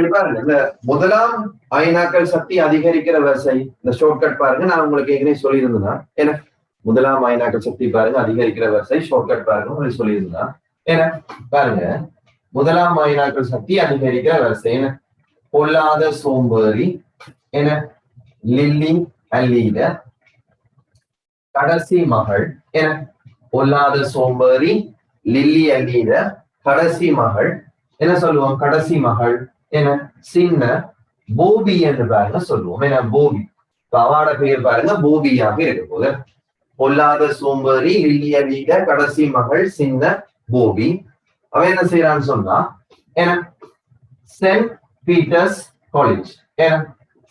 பாருங்க இந்த முதலாம் அயனாக்கல் சக்தி அதிகரிக்கிற வரிசை இந்த ஷார்ட்கட் பாருங்க. நான் உங்களுக்கு ஏற்கனவே சொல்லியிருந்தேன்னா ஏன்னா முதலாம் அயனாக்கல் சக்தி பாருங்க அதிகரிக்கிற வரிசை ஷார்ட்கட் பாருங்க உங்களுக்கு சொல்லியிருந்தா ஏன்னா பாருங்க முதலாம் அயனாக்கல் சக்தி அதிகரிக்கிற வரிசை என்ன பொல்லாத சோம்பேறி என்ன லில்லி அல்லீட கடைசி மகள் என்ன பொல்லாத சோம்பேறி லில்லி அல்லீட கடைசி மகள் என்ன சொல்லுவோம் கடைசி மகள் என்ன சின்ன போபி என்று பாருங்க சொல்லுவோம் ஏன்னா போபி அவாட பெயர் பாருங்க போபியாக இருக்க போது பொல்லாத சோம்பேறி லில்லி அல்லீட கடைசி மகள் சின்ன போபி அவன் என்ன செய்யறான்னு சொன்னா ஏன்னா சென்ட் பீட்டர்ஸ் காலேஜ் ஏன்னா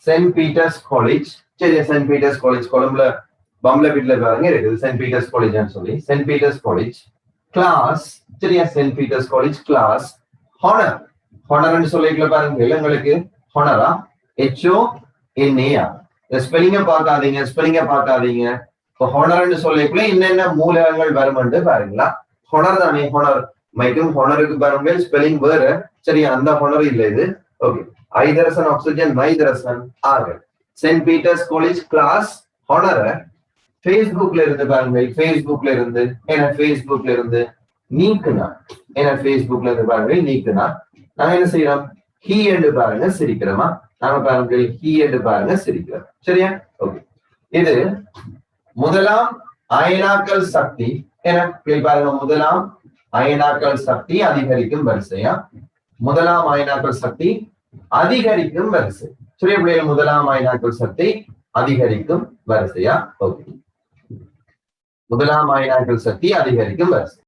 சென்ட் பீட்டர்ஸ் காலேஜ் சரி சென்ட் பீட்டர்ஸ் காலேஜ் கொழும்புல பம்ளபீட்ல பாருங்க இருக்குது சென்ட் பீட்டர்ஸ் காலேஜ் சொல்லி சென்ட் பீட்டர்ஸ் காலேஜ் கிளாஸ் சரியா saint Peter's college class honour ஹானர்னு சொல்லிக்கல பாருங்க உங்களுக்கு ஹானரா HONAR ஸ்பெல்லிங்க பார்க்காதீங்க இப்போ ஹானர்னு சொல்லிக்கல என்னென்ன மூலகங்கள் வருமென்று பாருங்களா ஹானர் தானே ஹானர் மைக்கும் ஹானருக்கு பாருங்க ஸ்பெல்லிங் வேற சரியா அந்த ஹானர் இல்ல இது ஓகே ஐதரசன் ஆக்சிஜன் நைதரசன் ஆறு சென்ட் பீட்டர்ஸ் காலேஜ் கிளாஸ் ஹானர ஃபேஸ்புக்ல இருந்து பாருங்க ஃபேஸ்புக்ல இருந்து நீக்குனா ஏன்னா ஃபேஸ்புக்ல இருந்து பாருங்க நீக்குனா நாங்க என்ன செய்யறோம் ஹீ என்று பாருங்க சிரிக்கிறோமா நாங்க பாருங்க ஹீ என்று பாருங்க சிரிக்கிறோம் சரியா ஓகே இது முதலாம் அயனாக்கல் சக்தி என பாருங்க முதலாம் அயனாக்கல் சக்தி அதிகரிக்கும் வரிசையா முதலாம் அயனாக்கல் சக்தி அதிகரிக்கும் வரிசை சரியா பிள்ளைகள் முதலாம் அயனாக்கல் சக்தி அதிகரிக்கும் வரிசையா ஓகே முதலாம் அயனாக்கல் சக்தி அதிகரிக்கும் வரிசை